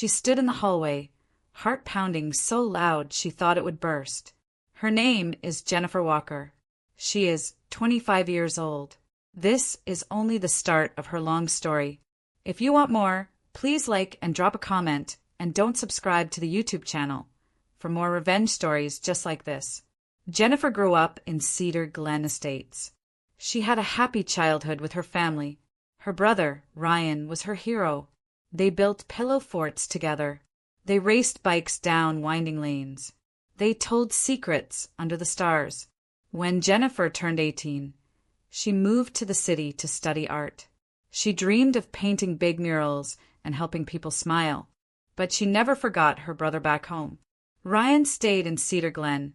She stood in the hallway, heart pounding so loud she thought it would burst. Her name is Jennifer Walker. She is 25 years old. This is only the start of her long story. If you want more, please like and drop a comment, and don't subscribe to the YouTube channel for more revenge stories just like this. Jennifer grew up in Cedar Glen Estates. She had a happy childhood with her family. Her brother, Ryan, was her hero. They built pillow forts together. They raced bikes down winding lanes. They told secrets under the stars. When Jennifer turned 18, she moved to the city to study art. She dreamed of painting big murals and helping people smile. But she never forgot her brother back home. Ryan stayed in Cedar Glen,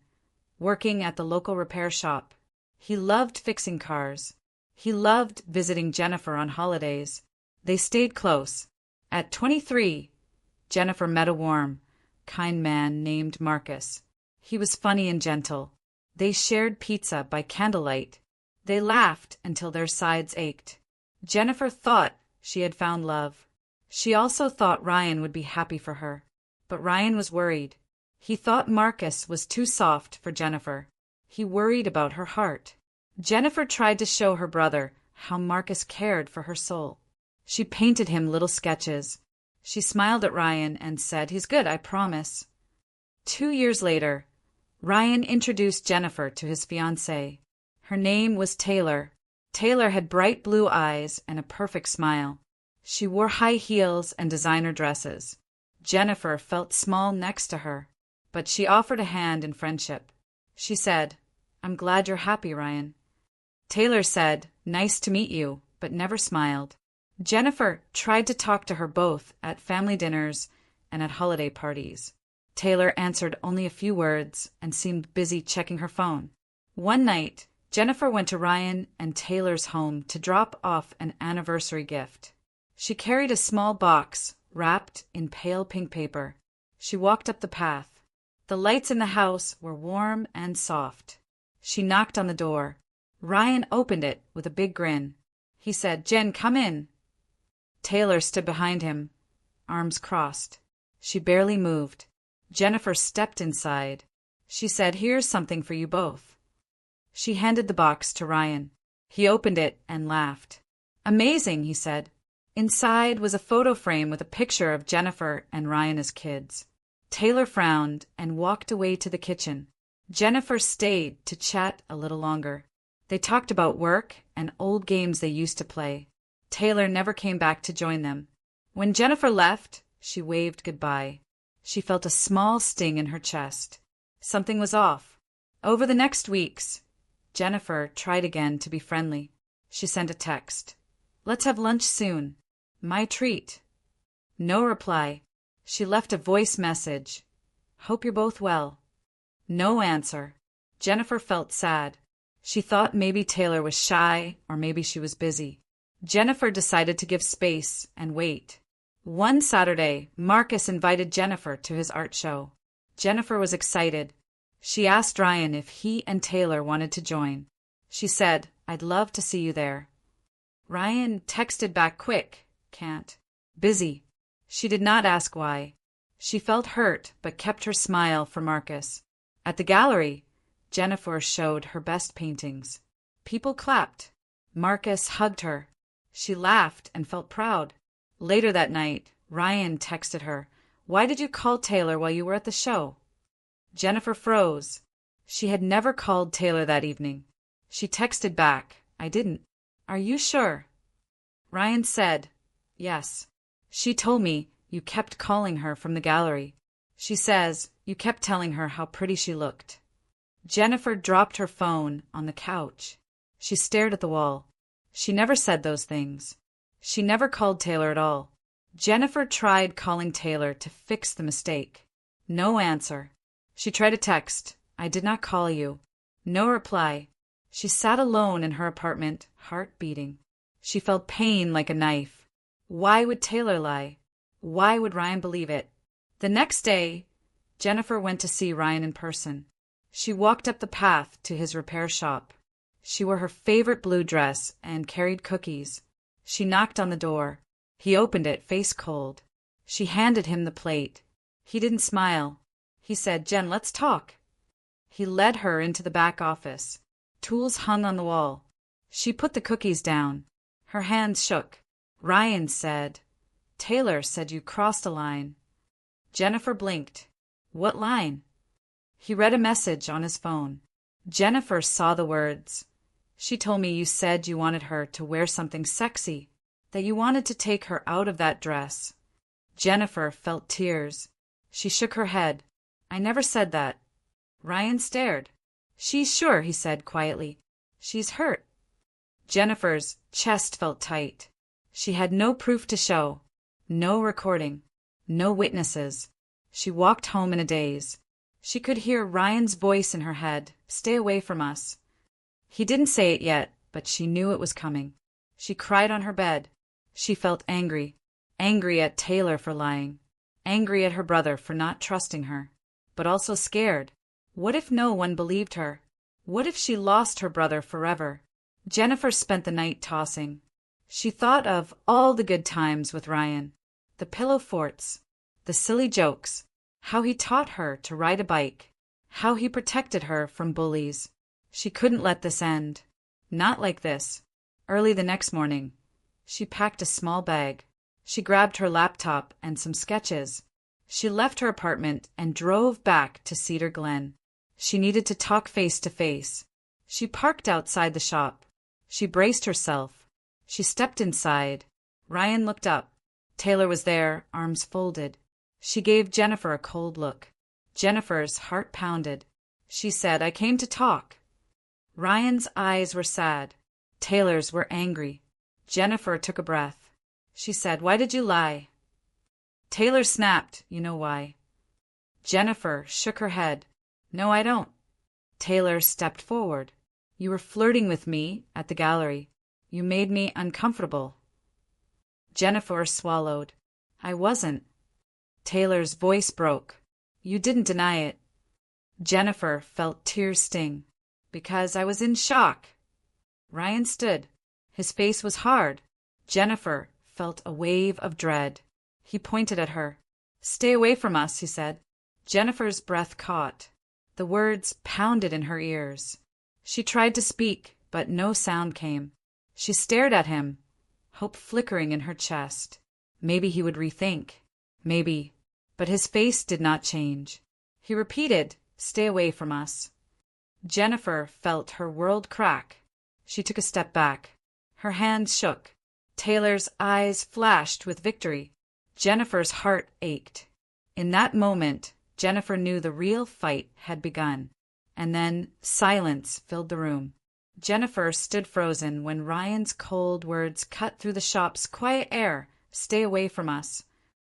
working at the local repair shop. He loved fixing cars. He loved visiting Jennifer on holidays. They stayed close. At 23, Jennifer met a warm, kind man named Marcus. He was funny and gentle. They shared pizza by candlelight. They laughed until their sides ached. Jennifer thought she had found love. She also thought Ryan would be happy for her. But Ryan was worried. He thought Marcus was too soft for Jennifer. He worried about her heart. Jennifer tried to show her brother how Marcus cared for her soul. She painted him little sketches. She smiled at Ryan and said, "He's good, I promise." 2 years later, Ryan introduced Jennifer to his fiancée. Her name was Taylor. Taylor had bright blue eyes and a perfect smile. She wore high heels and designer dresses. Jennifer felt small next to her, but she offered a hand in friendship. She said, "I'm glad you're happy, Ryan." Taylor said, "Nice to meet you," but never smiled. Jennifer tried to talk to her both at family dinners and at holiday parties. Taylor answered only a few words and seemed busy checking her phone. One night, Jennifer went to Ryan and Taylor's home to drop off an anniversary gift. She carried a small box wrapped in pale pink paper. She walked up the path. The lights in the house were warm and soft. She knocked on the door. Ryan opened it with a big grin. He said, "Jen, come in." Taylor stood behind him, arms crossed. She barely moved. Jennifer stepped inside. She said, "Here's something for you both." She handed the box to Ryan. He opened it and laughed. "Amazing," he said. Inside was a photo frame with a picture of Jennifer and Ryan as kids. Taylor frowned and walked away to the kitchen. Jennifer stayed to chat a little longer. They talked about work and old games they used to play. Taylor never came back to join them. When Jennifer left, she waved goodbye. She felt a small sting in her chest. Something was off. Over the next weeks, Jennifer tried again to be friendly. She sent a text. "Let's have lunch soon. My treat." No reply. She left a voice message. "Hope you're both well." No answer. Jennifer felt sad. She thought maybe Taylor was shy or maybe she was busy. Jennifer decided to give space and wait. One Saturday, Marcus invited Jennifer to his art show. Jennifer was excited. She asked Ryan if he and Taylor wanted to join. She said, "I'd love to see you there." Ryan texted back quick, "Can't. Busy." She did not ask why. She felt hurt but kept her smile for Marcus. At the gallery, Jennifer showed her best paintings. People clapped. Marcus hugged her. She laughed and felt proud. Later that night, Ryan texted her, "Why did you call Taylor while you were at the show?" Jennifer froze. She had never called Taylor that evening. She texted back, "I didn't." "Are you sure?" Ryan said, "Yes. She told me you kept calling her from the gallery. She says you kept telling her how pretty she looked." Jennifer dropped her phone on the couch. She stared at the wall. She never said those things. She never called Taylor at all. Jennifer tried calling Taylor to fix the mistake. No answer. She tried a text. "I did not call you." No reply. She sat alone in her apartment, heart beating. She felt pain like a knife. Why would Taylor lie? Why would Ryan believe it? The next day, Jennifer went to see Ryan in person. She walked up the path to his repair shop. She wore her favorite blue dress and carried cookies. She knocked on the door. He opened it, face cold. She handed him the plate. He didn't smile. He said, "Jen, let's talk." He led her into the back office. Tools hung on the wall. She put the cookies down. Her hands shook. Ryan said, "Taylor said you crossed a line." Jennifer blinked. "What line?" He read a message on his phone. Jennifer saw the words. "She told me you said you wanted her to wear something sexy, that you wanted to take her out of that dress." Jennifer felt tears. She shook her head. "I never said that." Ryan stared. "She's sure," he said quietly. "She's hurt." Jennifer's chest felt tight. She had no proof to show. No recording. No witnesses. She walked home in a daze. She could hear Ryan's voice in her head. "Stay away from us." He didn't say it yet, but she knew it was coming. She cried on her bed. She felt angry. Angry at Taylor for lying. Angry at her brother for not trusting her. But also scared. What if no one believed her? What if she lost her brother forever? Jennifer spent the night tossing. She thought of all the good times with Ryan. The pillow forts. The silly jokes. How he taught her to ride a bike. How he protected her from bullies. She couldn't let this end. Not like this. Early the next morning, she packed a small bag. She grabbed her laptop and some sketches. She left her apartment and drove back to Cedar Glen. She needed to talk face to face. She parked outside the shop. She braced herself. She stepped inside. Ryan looked up. Taylor was there, arms folded. She gave Jennifer a cold look. Jennifer's heart pounded. She said, "I came to talk." Ryan's eyes were sad. Taylor's were angry. Jennifer took a breath. She said, "Why did you lie?" Taylor snapped, "You know why." Jennifer shook her head. "No, I don't." Taylor stepped forward. "You were flirting with me at the gallery. You made me uncomfortable." Jennifer swallowed. "I wasn't." Taylor's voice broke. "You didn't deny it." Jennifer felt tears sting. "Because I was in shock." Ryan stood. His face was hard. Jennifer felt a wave of dread. He pointed at her. "Stay away from us," he said. Jennifer's breath caught. The words pounded in her ears. She tried to speak, but no sound came. She stared at him, hope flickering in her chest. Maybe he would rethink. Maybe. But his face did not change. He repeated, "Stay away from us." Jennifer felt her world crack. She took a step back. Her hands shook. Taylor's eyes flashed with victory. Jennifer's heart ached. In that moment, Jennifer knew the real fight had begun. And then silence filled the room. Jennifer stood frozen when Ryan's cold words cut through the shop's quiet air. "Stay away from us."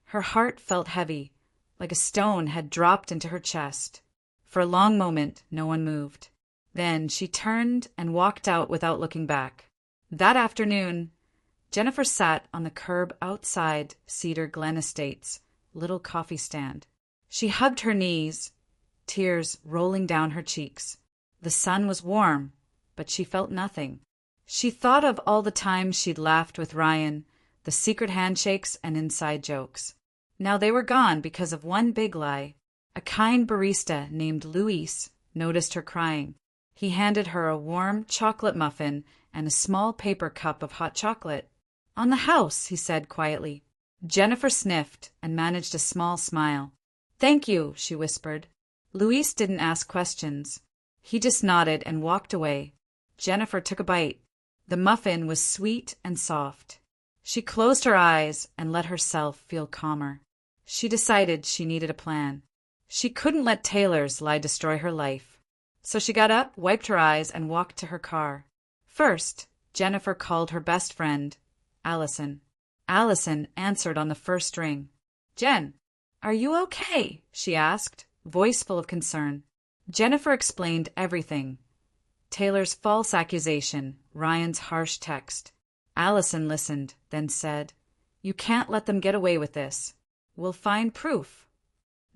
Her heart felt heavy, like a stone had dropped into her chest. For a long moment, no one moved. Then she turned and walked out without looking back. That afternoon, Jennifer sat on the curb outside Cedar Glen Estate's little coffee stand. She hugged her knees, tears rolling down her cheeks. The sun was warm, but she felt nothing. She thought of all the times she'd laughed with Ryan, the secret handshakes and inside jokes. Now they were gone because of one big lie. A kind barista named Luis noticed her crying. He handed her a warm chocolate muffin and a small paper cup of hot chocolate. "On the house," he said quietly. Jennifer sniffed and managed a small smile. "Thank you," she whispered. Luis didn't ask questions. He just nodded and walked away. Jennifer took a bite. The muffin was sweet and soft. She closed her eyes and let herself feel calmer. She decided she needed a plan. She couldn't let Taylor's lie destroy her life. So she got up, wiped her eyes, and walked to her car. First, Jennifer called her best friend, Allison. Allison answered on the first ring. "Jen, are you okay?" she asked, voice full of concern. Jennifer explained everything. Taylor's false accusation, Ryan's harsh text. Allison listened, then said, "You can't let them get away with this. We'll find proof."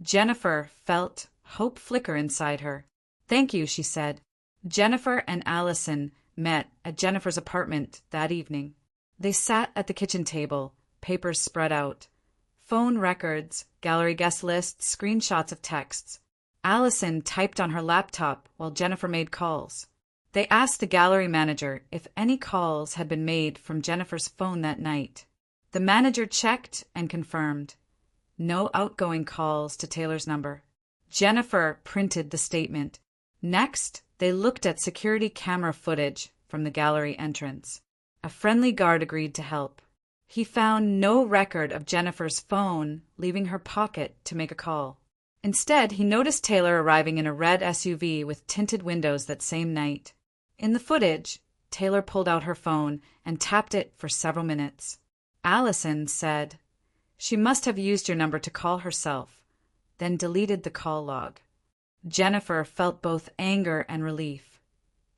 Jennifer felt hope flicker inside her. "Thank you," she said. Jennifer and Allison met at Jennifer's apartment that evening. They sat at the kitchen table, papers spread out. Phone records, gallery guest lists, screenshots of texts. Allison typed on her laptop while Jennifer made calls. They asked the gallery manager if any calls had been made from Jennifer's phone that night. The manager checked and confirmed. No outgoing calls to Taylor's number. Jennifer printed the statement. Next, they looked at security camera footage from the gallery entrance. A friendly guard agreed to help. He found no record of Jennifer's phone leaving her pocket to make a call. Instead, he noticed Taylor arriving in a red SUV with tinted windows that same night. In the footage, Taylor pulled out her phone and tapped it for several minutes. Allison said, "She must have used your number to call herself," then deleted the call log. Jennifer felt both anger and relief.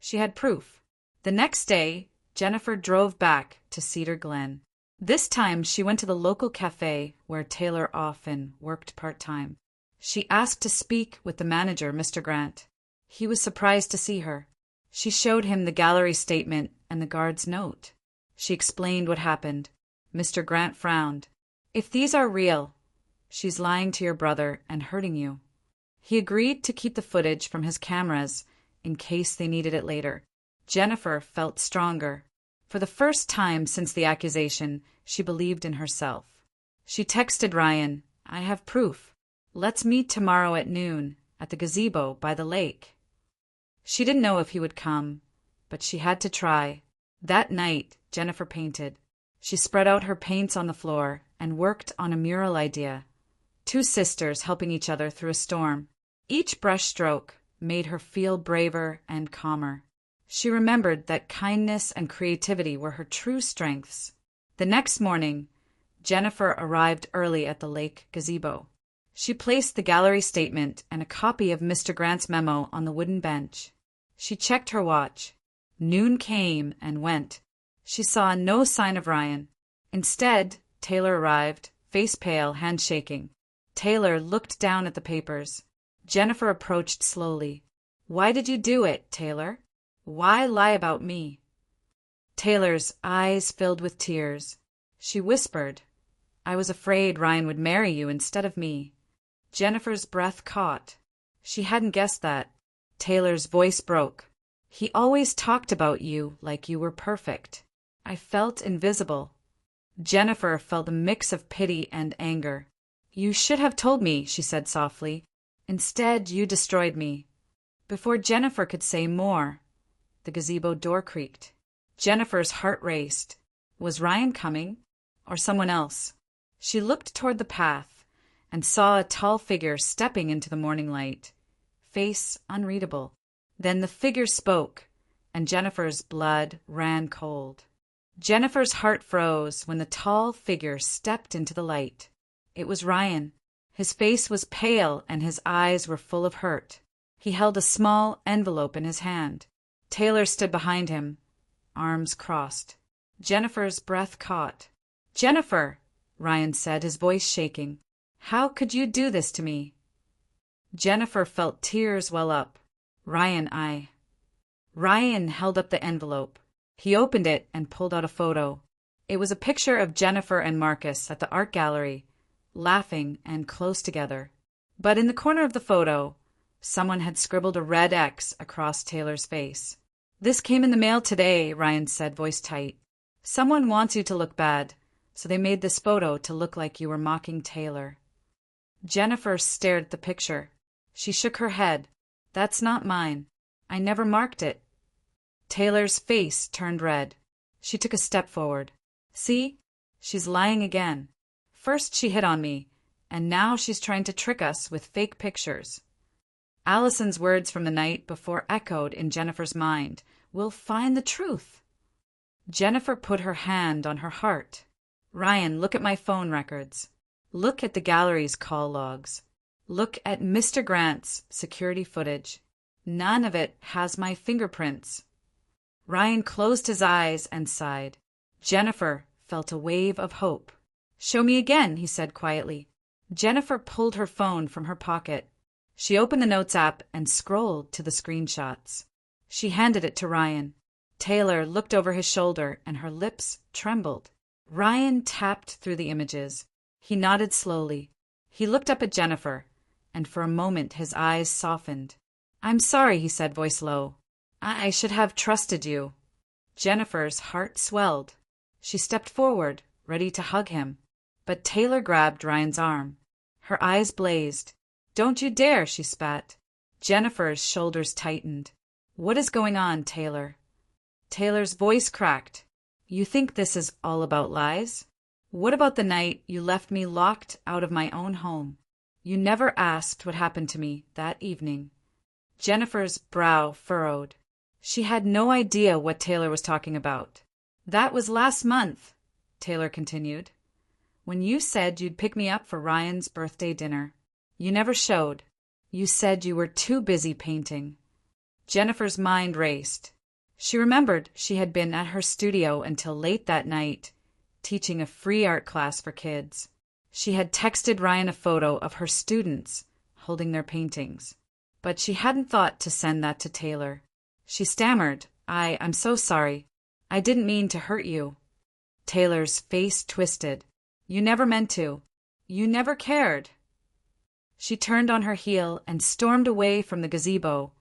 She had proof. The next day, Jennifer drove back to Cedar Glen. This time, she went to the local cafe where Taylor often worked part-time. She asked to speak with the manager, Mr. Grant. He was surprised to see her. She showed him the gallery statement and the guard's note. She explained what happened. Mr. Grant frowned. "If these are real, she's lying to your brother and hurting you." He agreed to keep the footage from his cameras in case they needed it later. Jennifer felt stronger. For the first time since the accusation, she believed in herself. She texted Ryan, "I have proof. Let's meet tomorrow at noon at the gazebo by the lake." She didn't know if he would come, but she had to try. That night, Jennifer painted. She spread out her paints on the floor and worked on a mural idea. Two sisters helping each other through a storm. Each brush stroke made her feel braver and calmer. She remembered that kindness and creativity were her true strengths. The next morning, Jennifer arrived early at the lake gazebo. She placed the gallery statement and a copy of Mr. Grant's memo on the wooden bench. She checked her watch. Noon came and went. She saw no sign of Ryan. Instead, Taylor arrived, face pale, hand shaking. Taylor looked down at the papers. Jennifer approached slowly. "Why did you do it, Taylor? Why lie about me?" Taylor's eyes filled with tears. She whispered, "I was afraid Ryan would marry you instead of me." Jennifer's breath caught. She hadn't guessed that. Taylor's voice broke. "He always talked about you like you were perfect. I felt invisible." Jennifer felt a mix of pity and anger. "You should have told me," she said softly. "Instead, you destroyed me." Before Jennifer could say more, the gazebo door creaked. Jennifer's heart raced. Was Ryan coming? Or someone else? She looked toward the path and saw a tall figure stepping into the morning light. Face unreadable. Then the figure spoke, and Jennifer's blood ran cold. Jennifer's heart froze when the tall figure stepped into the light. It was Ryan. His face was pale and his eyes were full of hurt. He held a small envelope in his hand. Taylor stood behind him, arms crossed. Jennifer's breath caught. "Jennifer," Ryan said, his voice shaking. "How could you do this to me?" Jennifer felt tears well up. Ryan held up the envelope. He opened it and pulled out a photo. It was a picture of Jennifer and Marcus at the art gallery, laughing and close together. But in the corner of the photo, someone had scribbled a red X across Taylor's face. "This came in the mail today," Ryan said, voice tight. "Someone wants you to look bad, so they made this photo to look like you were mocking Taylor." Jennifer stared at the picture. She shook her head. "That's not mine. I never marked it." Taylor's face turned red. She took a step forward. "See? She's lying again. First she hit on me, and now she's trying to trick us with fake pictures." Allison's words from the night before echoed in Jennifer's mind. "We'll find the truth." Jennifer put her hand on her heart. "Ryan, look at my phone records. Look at the gallery's call logs. Look at Mr. Grant's security footage. None of it has my fingerprints." Ryan closed his eyes and sighed. Jennifer felt a wave of hope. "Show me again," he said quietly. Jennifer pulled her phone from her pocket. She opened the Notes app and scrolled to the screenshots. She handed it to Ryan. Taylor looked over his shoulder and her lips trembled. Ryan tapped through the images. He nodded slowly. He looked up at Jennifer, and for a moment his eyes softened. "I'm sorry," he said, voice low. I should have trusted you." Jennifer's heart swelled. She stepped forward, ready to hug him. But Taylor grabbed Ryan's arm. Her eyes blazed. "Don't you dare," she spat. Jennifer's shoulders tightened. "What is going on, Taylor?" Taylor's voice cracked. "You think this is all about lies? What about the night you left me locked out of my own home? You never asked what happened to me that evening." Jennifer's brow furrowed. She had no idea what Taylor was talking about. "That was last month," Taylor continued, "when you said you'd pick me up for Ryan's birthday dinner. You never showed. You said you were too busy painting." Jennifer's mind raced. She remembered she had been at her studio until late that night, teaching a free art class for kids. She had texted Ryan a photo of her students holding their paintings, but she hadn't thought to send that to Taylor. She stammered, I'm so sorry. I didn't mean to hurt you." Taylor's face twisted. "You never meant to. You never cared." She turned on her heel and stormed away from the gazebo,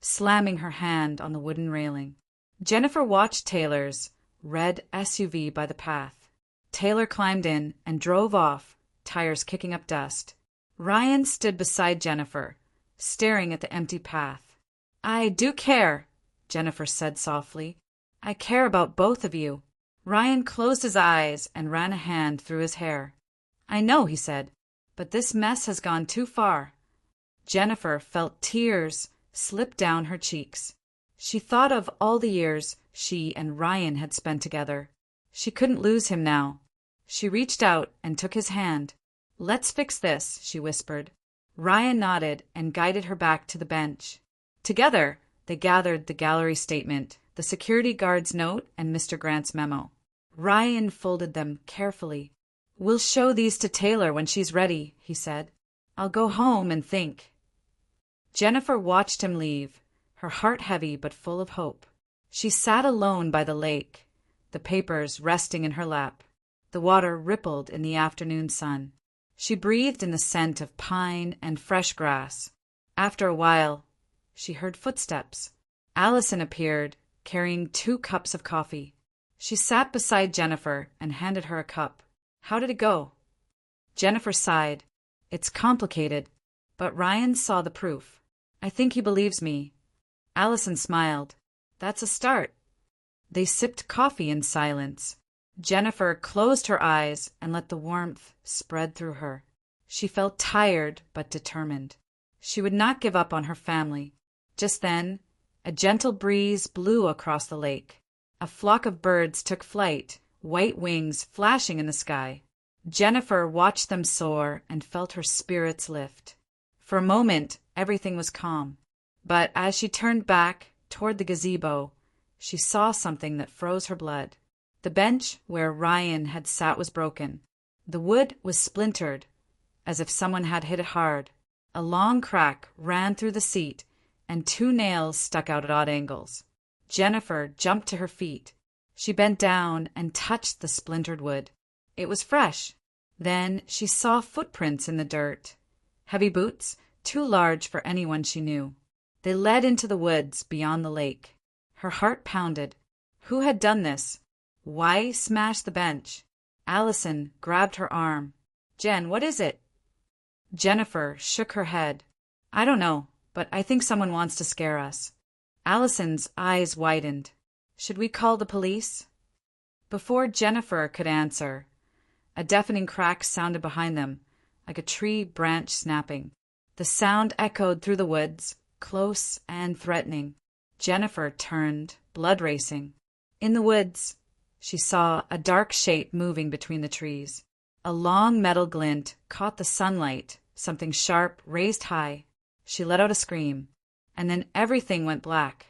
slamming her hand on the wooden railing. Jennifer watched Taylor's red SUV by the path. Taylor climbed in and drove off, tires kicking up dust. Ryan stood beside Jennifer, staring at the empty path. "I do care," Jennifer said softly. "I care about both of you." Ryan closed his eyes and ran a hand through his hair. "I know," he said, "but this mess has gone too far." Jennifer felt tears slip down her cheeks. She thought of all the years she and Ryan had spent together. She couldn't lose him now. She reached out and took his hand. "Let's fix this," she whispered. Ryan nodded and guided her back to the bench. Together, they gathered the gallery statement, the security guard's note, and Mr. Grant's memo. Ryan folded them carefully. "We'll show these to Taylor when she's ready," he said. "I'll go home and think." Jennifer watched him leave, her heart heavy but full of hope. She sat alone by the lake, the papers resting in her lap. The water rippled in the afternoon sun. She breathed in the scent of pine and fresh grass. After a while, she heard footsteps. Allison appeared, carrying 2 cups of coffee. She sat beside Jennifer and handed her a cup. "How did it go?" Jennifer sighed. "It's complicated, but Ryan saw the proof. I think he believes me." Allison smiled. "That's a start." They sipped coffee in silence. Jennifer closed her eyes and let the warmth spread through her. She felt tired but determined. She would not give up on her family. Just then, a gentle breeze blew across the lake. A flock of birds took flight, white wings flashing in the sky. Jennifer watched them soar and felt her spirits lift. For a moment, everything was calm. But as she turned back toward the gazebo, she saw something that froze her blood. The bench where Ryan had sat was broken. The wood was splintered, as if someone had hit it hard. A long crack ran through the seat, and 2 nails stuck out at odd angles. Jennifer jumped to her feet. She bent down and touched the splintered wood. It was fresh. Then she saw footprints in the dirt. Heavy boots, too large for anyone she knew. They led into the woods beyond the lake. Her heart pounded. Who had done this? Why smash the bench? Allison grabbed her arm. "Jen, what is it?" Jennifer shook her head. "I don't know, but I think someone wants to scare us." Allison's eyes widened. "Should we call the police?" Before Jennifer could answer, a deafening crack sounded behind them, like a tree branch snapping. The sound echoed through the woods, close and threatening. Jennifer turned, blood racing. In the woods, she saw a dark shape moving between the trees. A long metal glint caught the sunlight, something sharp raised high. She let out a scream, and then everything went black.